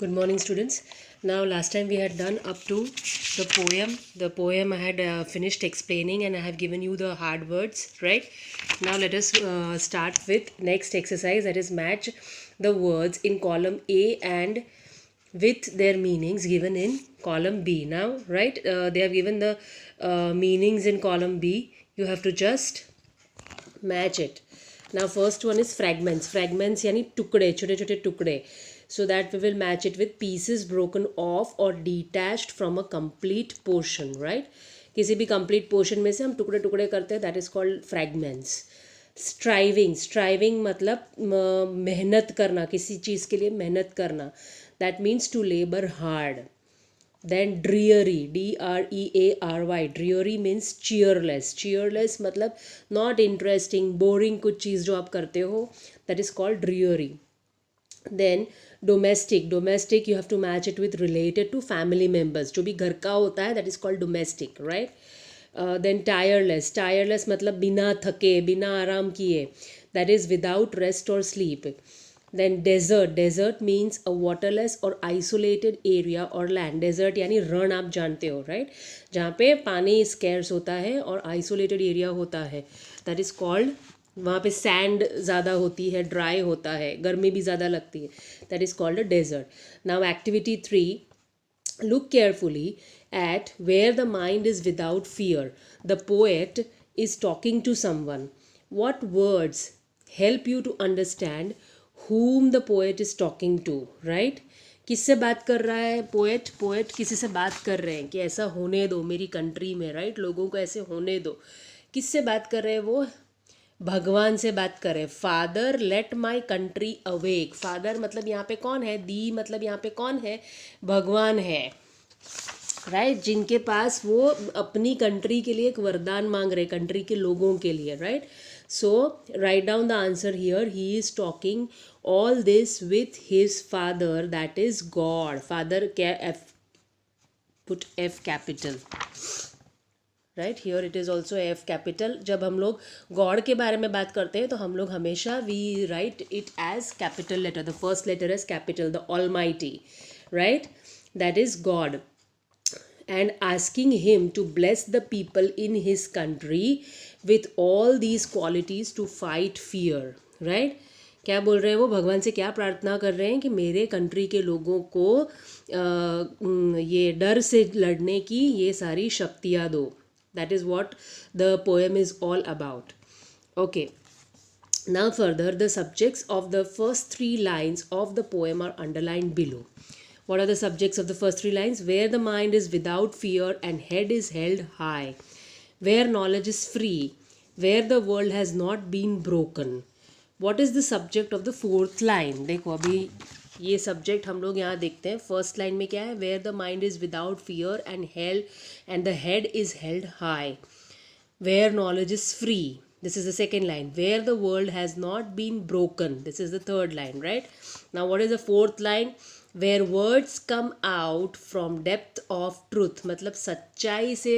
Good morning, students. Now, last time we had done up to the poem. The poem I had finished explaining, and I have given you the hard words, right? Now, let us start with next exercise, that is match the words in column A and with their meanings given in column B. Now, right, they have given the meanings in column B. You have to just match it. Now first one is fragments यानी टुकड़े, छोटे छोटे टुकड़े. So that we will match it with pieces broken off or detached from a complete portion, right? किसी भी complete portion में से हम टुकड़े टुकड़े करते हैं, that is called fragments. Striving मतलब मेहनत करना, किसी चीज़ के लिए मेहनत करना, that means to labor hard. Then dreary, dreary, dreary means cheerless मतलब not interesting, boring कुछ चीज़ जो आप करते हो, that is called dreary. Then domestic you have to match it with related to family members, जो भी घर का होता है, that is called domestic, right? Then tireless मतलब बिना थके, बिना आराम किए, that is without rest or sleep. Then desert means a waterless or isolated area or land. Desert यानी रण, आप जानते हो, right? जहाँ पे पानी scarce होता है और isolated area होता है, that is called, वहाँ पे sand ज़्यादा होती है, dry होता है, गर्मी भी ज़्यादा लगती है, that is called a desert. Now activity 3, look carefully at where the mind is without fear. The poet is talking to someone. What words help you to understand whom the poet is talking to, right? किससे बात कर रहा है poet किसी से बात कर रहे हैं कि ऐसा होने दो मेरी कंट्री में, राइट? लोगों को ऐसे होने दो. किससे बात कर रहे हैं वो? भगवान से बात कर रहे हैं. Father let my country awake. Father मतलब यहाँ पे कौन है? दी मतलब यहाँ पे कौन है? भगवान है, राइट? जिनके पास वो अपनी कंट्री के लिए एक वरदान मांग रहे, कंट्री के लोगों के लिए, right? So write down the answer here. He is talking all this with his father, that is God. Father, put F capital, right? Here it is also F capital. जब हम लोग God के बारे में बात करते हैं तो हम लोग हमेशा we write it as capital letter. The first letter is capital, the Almighty, right? That is God. And asking him to bless the people in his country with all these qualities to fight fear, right? क्या बोल रहे हैं वो? भगवान से क्या प्रार्थना कर रहे हैं कि मेरे कंट्री के लोगों को ये डर से लड़ने की ये सारी शक्तियाँ दो. That is what the poem is all about. Okay. Now further, the subjects of the first 3 lines of the poem are underlined below. What are the subjects of the first 3 lines? Where the mind is without fear and head is held high. Where knowledge is free. Where the world has not been broken. What is the subject of the 4th line? देखो अभी ये subject हम लोग यहाँ देखते हैं. First line में क्या है? Where the mind is without fear and the head is held high. Where knowledge is free. This is the second line. Where the world has not been broken. This is the third line, right? Now what is the 4th line? Where words come out from depth of truth. मतलब सच्चाई से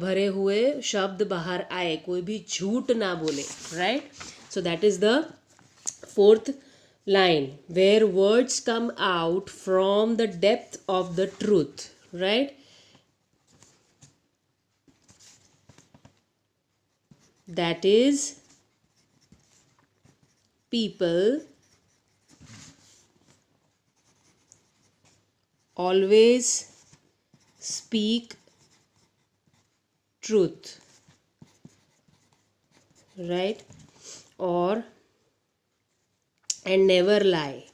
भरे हुए शब्द बाहर आए, कोई भी झूठ ना बोले, right? So that is the 4th line. Where words come out from the depth of the truth, right? That is, people always speak truth, right? Or and never lie.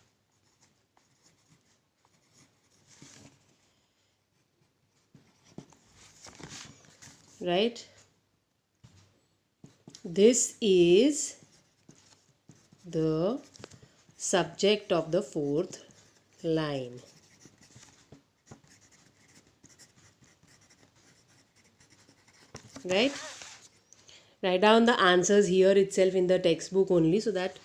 Right? This is the subject of the 4th line. Right? Write down the answers here itself in the textbook only, so that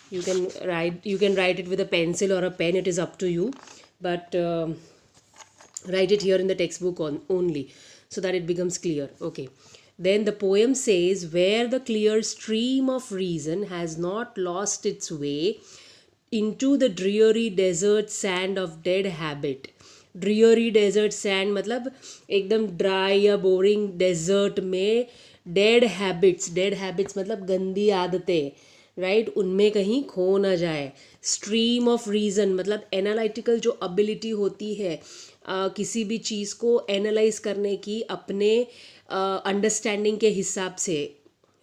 you can write it with a pencil or a pen. It is up to you, but write it here in the textbook only, so that it becomes clear. Okay. Then the poem says, where the clear stream of reason has not lost its way, into the dreary desert sand of dead habit. Dreary desert sand मतलब एकदम dry या boring desert में dead habits मतलब गंदी आदतें, right, उनमें कहीं खो ना जाए. स्ट्रीम ऑफ रीज़न मतलब एनालिटिकल जो एबिलिटी होती है किसी भी चीज़ को एनालाइज करने की अपने अंडरस्टैंडिंग के हिसाब से,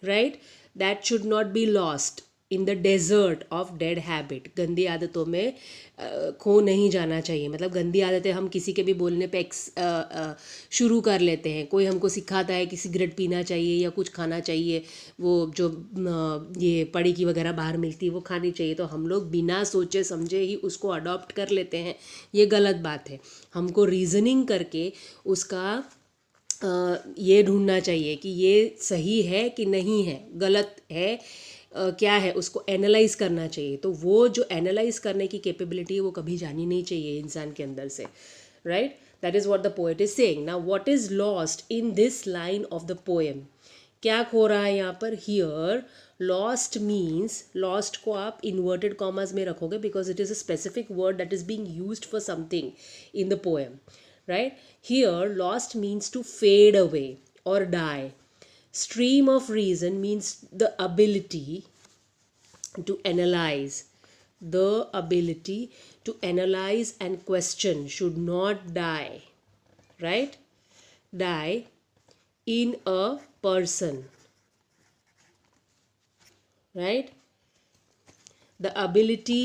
right, that should not be lost in the desert of dead habit. गंदी आदतों में खो नहीं जाना चाहिए. मतलब गंदी आदतें हम किसी के भी बोलने पे शुरू कर लेते हैं. कोई हमको सिखाता है कि सिगरेट पीना चाहिए या कुछ खाना चाहिए, वो जो ये पड़ी की वगैरह बाहर मिलती है वो खानी चाहिए, तो हम लोग बिना सोचे समझे ही उसको अडॉप्ट कर लेते हैं. ये गलत बात है. हमको रीजनिंग करके उसका ये ढूंढना चाहिए कि ये सही है कि नहीं है, गलत है, क्या है, उसको एनालाइज करना चाहिए. तो वो जो एनालाइज करने की कैपेबिलिटी है वो कभी जानी नहीं चाहिए इंसान के अंदर से, right. That is what the poet is saying. Now what is lost in this line of the poem. क्या खो रहा है यहाँ पर. हियर लॉस्ट मीन्स, लॉस्ट को आप इन्वर्टेड कॉमर्स में रखोगे because it is a specific word that is being used for something in the poem, right. Here lost means to fade away or die. Stream of reason means the ability to analyze. The ability to analyze and question should not die, right. Die in a person, right. The ability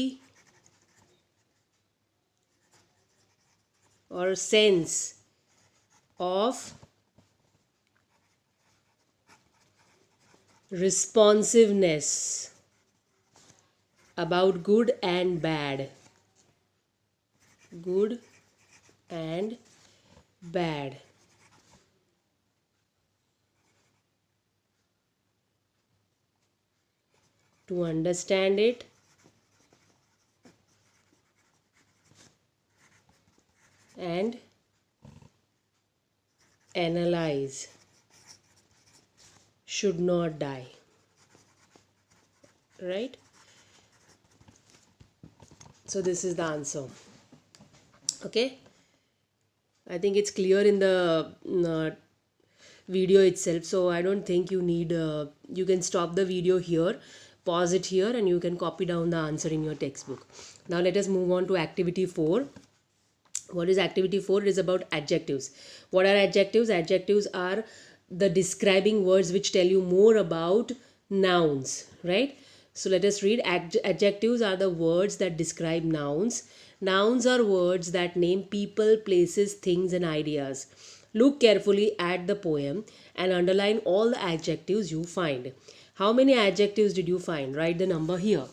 or sense of responsiveness about good and bad, good and bad, to understand it and analyze should not die, right. So this is the answer. Okay, I think it's clear in the video itself, so I don't think you need you can stop the video here, pause it here, and you can copy down the answer in your textbook. Now let us move on to activity 4. What is activity 4? It is about adjectives. What are adjectives? Adjectives are the describing words which tell you more about nouns, right. So let us read. Adjectives are the words that describe nouns. Nouns are words that name people, places, things, and ideas. Look carefully at the poem and underline all the adjectives you find. How many adjectives did you find? Write the number here.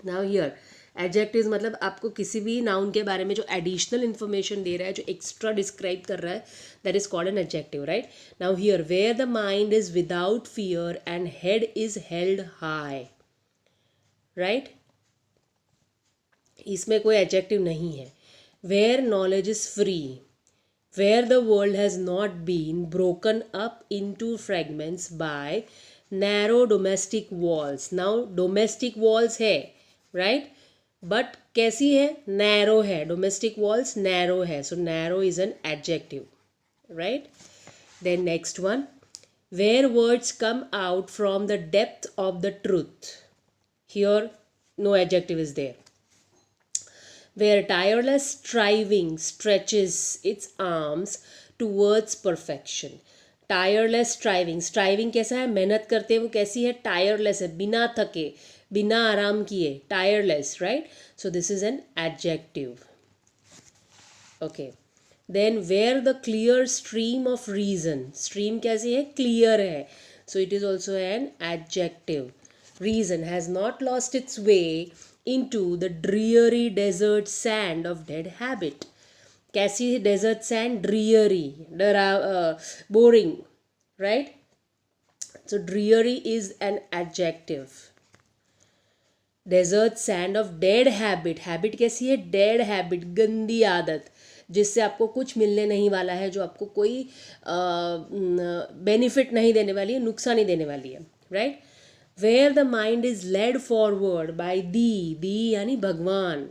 Now here adjectives मतलब आपको किसी भी noun के बारे में जो additional information दे रहा है, जो एक्स्ट्रा डिस्क्राइब कर रहा है, that is called an adjective, right. Now here where the mind is without fear and head is held high, right. इसमें कोई एडजेक्टिव नहीं है. Where knowledge is free, where the world has not been broken up into fragments by narrow domestic walls. Now domestic walls है, right, but कैसी है, narrow है. Domestic walls narrow है, so narrow is an adjective, right. Then next one, where words come out from the depth of the truth. Here no adjective is there. Where tireless striving stretches its arms towards perfection. Tireless striving, striving कैसा है, मेहनत करते हैं, वो कैसी है, tireless है, बिना थके, बिना आराम किए, tireless, right. So this is an adjective. Okay, then where the clear stream of reason, stream कैसी है, clear है, so it is also an adjective. Reason has not lost its way into the dreary desert sand of dead habit. कैसी desert sand, dreary, boring, right. So dreary is an adjective. desert sand of dead habit, habit कैसी है, dead habit, गंदी आदत, जिससे आपको कुछ मिलने नहीं वाला है, जो आपको कोई बेनिफिट नहीं देने वाली है, नुकसान ही देने वाली है, right. where the mind is led forward by दी यानी भगवान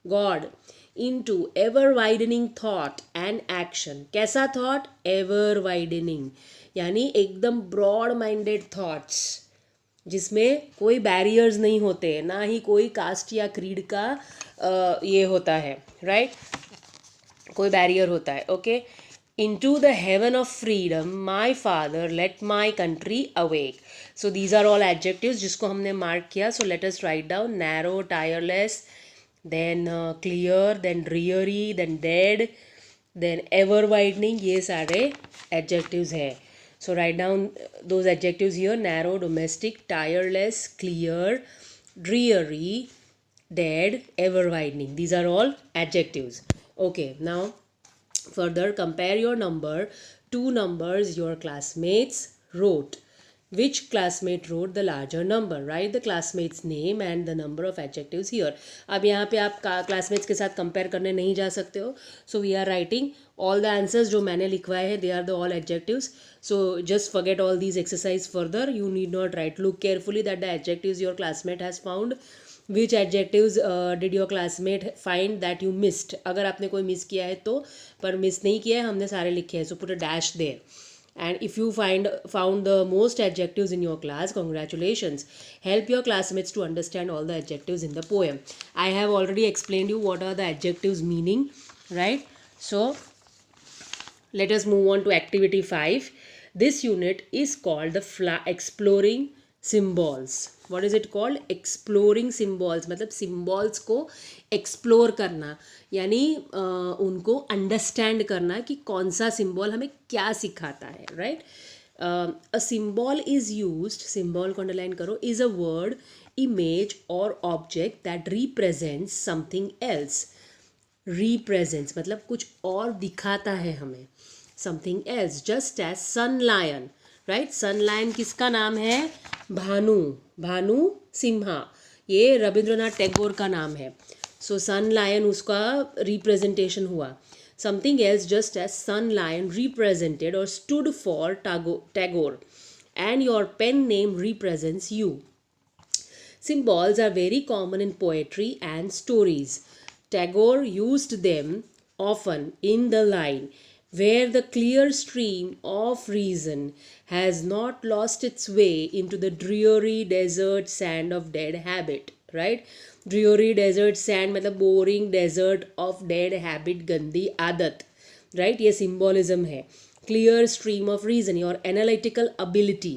God into ever widening thought and action. कैसा thought? ever widening यानी एकदम broad minded thoughts जिसमें कोई बैरियर्स नहीं होते, ना ही कोई कास्ट या क्रीड का ये होता है, राइट कोई बैरियर होता है. Okay, into the heaven of freedom my father let my country awake. So these are all adjectives जिसको हमने मार्क किया. So let us write down narrow, tireless, then clear, then dreary, then dead, then ever widening. ये सारे adjectives हैं. So write down those adjectives here: narrow, domestic, tireless, clear, dreary, dead, ever widening. These are all adjectives. Okay, now further compare your number, two numbers your classmates wrote. Which classmate wrote the larger number? Write the classmate's name and the number of adjectives here. अब यहाँ पे आप classmates के साथ compare करने नहीं जा सकते हो. So we are writing all the answers जो मैंने लिखवाए हैं, they are the all adjectives. So just forget all these exercise further. You need not write. Look carefully that the adjectives your classmate has found. Which adjectives did your classmate find that you missed? अगर आपने कोई miss किया है तो, पर miss नहीं किया है, हमने सारे लिखे हैं. So put a dash there. And if you found the most adjectives in your class, congratulations. Help your classmates to understand all the adjectives in the poem. I have already explained you what are the adjectives meaning, right? So let us move on to activity 5. This unit is called the exploring symbols. What is it called? Exploring symbols. मतलब symbols को explore करना, यानी उनको understand करना कि कौन सा symbol हमें क्या सिखाता है, right? A symbol is used, symbol को underline करो, is a word, image or object that represents something else. Represents मतलब कुछ और दिखाता है हमें, something else. Just as sun lion, right? sun lion किसका नाम है? भानु सिम्हा, ये रविंद्रनाथ टैगोर का नाम है. सो सन लायन उसका रिप्रेजेंटेशन हुआ. Something else just as sun lion represented और stood for Tagore and your pen name represents you. Symbols are very common in poetry and stories. Tagore used them often in the line, where the clear stream of reason has not lost its way into the dreary desert sand of dead habit, right? Dreary desert sand मतलब boring desert of dead habit, गंदी आदत, right? ये symbolism है. Clear stream of reason, your analytical ability,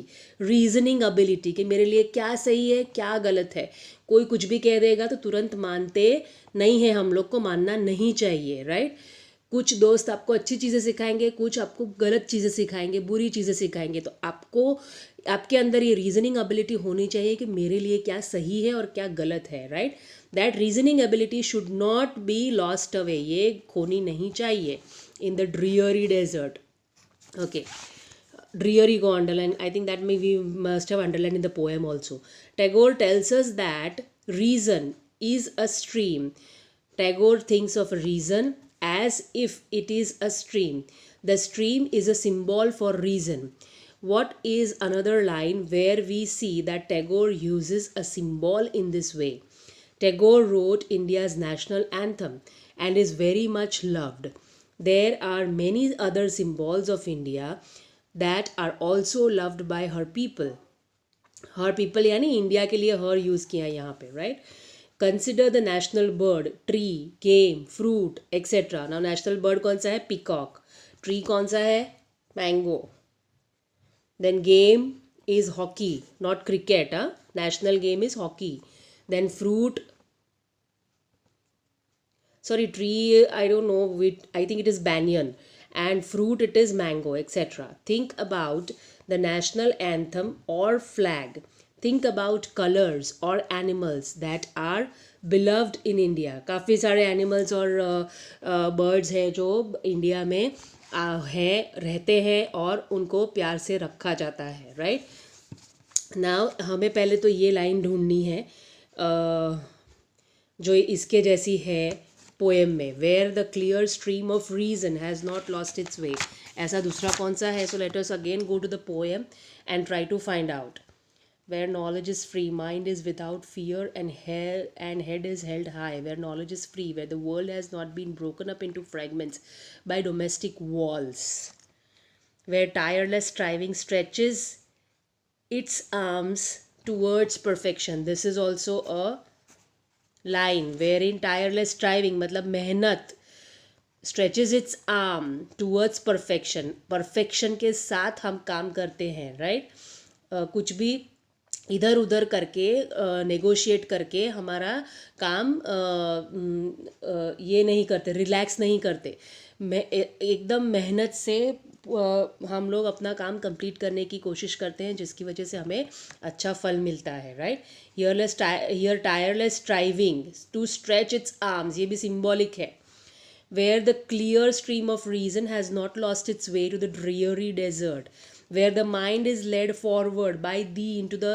reasoning ability कि मेरे लिए क्या सही है क्या गलत है. कोई कुछ भी कह देगा तो तुरंत मानते नहीं है, हम लोग को मानना नहीं चाहिए, right? कुछ दोस्त आपको अच्छी चीज़ें सिखाएंगे, कुछ आपको गलत चीज़ें सिखाएंगे, बुरी चीज़ें सिखाएंगे. तो आपको आपके अंदर ये रीजनिंग एबिलिटी होनी चाहिए कि मेरे लिए क्या सही है और क्या गलत है, right? That reasoning ability should not be lost away, ये खोनी नहीं चाहिए in the dreary desert. Okay, dreary को underline, I think that we must have underlined in the poem also. Tagore tells us that reason is a stream. Tagore thinks of reason as if it is a stream. The stream is a symbol for reason. What is another line where we see that Tagore uses a symbol in this way? Tagore wrote India's national anthem and is very much loved. There are many other symbols of India that are also loved by her people. Her people यानी India के लिए her use किया यहाँ पे, right? Consider the national bird, tree, game, fruit, etc. Now national bird कौन सा है? Peacock. Tree कौन सा है? Mango. Then game is hockey, not cricket. National game is hockey. Then fruit, sorry, tree, I don't know, I think it is banyan. And fruit, it is mango, etc. Think about the national anthem or flag. Think about colors or animals that are beloved in India. काफ़ी सारे animals और birds हैं जो India में हैं, रहते हैं और उनको प्यार से रखा जाता है, right? Now हमें पहले तो ये लाइन ढूंढनी है जो इसके जैसी है पोएम में, where the clear stream of reason has not lost its way. ऐसा दूसरा कौन सा है? So let us again go to the poem and try to find out. where knowledge is free, mind is without fear, and head is held high, where knowledge is free, where the world has not been broken up into fragments by domestic walls, where tireless striving stretches its arms towards perfection. This is also a line, wherein tireless striving मतलब मेहनत stretches its arm towards perfection. perfection के साथ हम काम करते हैं, right? कुछ भी इधर उधर करके नेगोशिएट करके हमारा काम ये नहीं करते, रिलैक्स नहीं करते, एकदम मेहनत से हम लोग अपना काम कंप्लीट करने की कोशिश करते हैं, जिसकी वजह से हमें अच्छा फल मिलता है, right? Here tireless striving to stretch its arms, ये भी सिम्बॉलिक है. Where the clear stream of reason has not lost its way to the dreary desert, where the mind is led forward by thee into the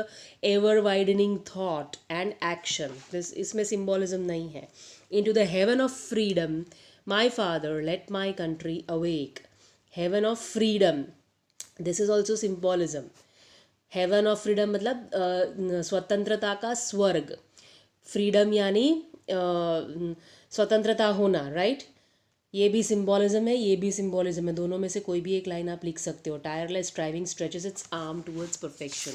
ever widening thought and action. This इसमें symbolism नहीं है. Into the heaven of freedom, my father, let my country awake. Heaven of freedom. This is also symbolism. Heaven of freedom मतलब स्वतंत्रता का स्वर्ग. Freedom यानी स्वतंत्रता होना, राइट? ये भी सिम्बॉलिज्म है, ये भी सिम्बॉलिज्म है. दोनों में से कोई भी एक लाइन आप लिख सकते हो. Tireless striving stretches its arm towards perfection,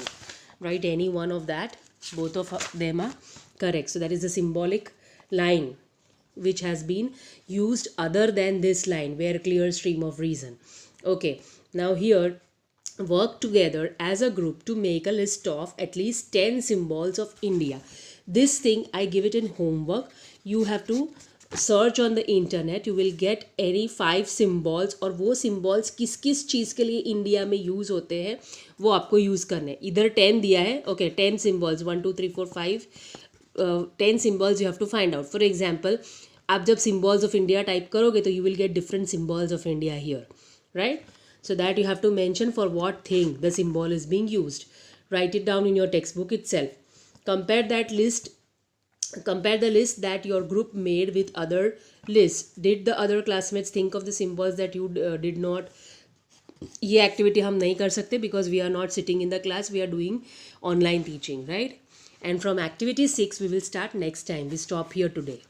right? Any one of that, both of them are correct. So that is the symbolic line which has been used other than this line, where clear stream of reason. Okay, now here work together as a group to make a list of at least 10 symbols of India. This thing I give it in homework. You have to search on the internet. You will get any 5 symbols, और वो symbols किस किस चीज़ के लिए India में use होते हैं वो आपको यूज़ करने. इधर 10 दिया है. Okay, 10 symbols, 1 2 3 4 5 10 symbols you have to find out. For example, आप जब symbols of India टाइप करोगे तो you will get different symbols of India here, right? So that you have to mention for what thing the symbol is being used. Write it down in your textbook itself. Compare the list that your group made with other lists. Did the other classmates think of the symbols that you did not? ये activity हम नहीं कर सकते because we are not sitting in the class, we are doing online teaching, right? And from activity 6 we will start next time. We stop here today.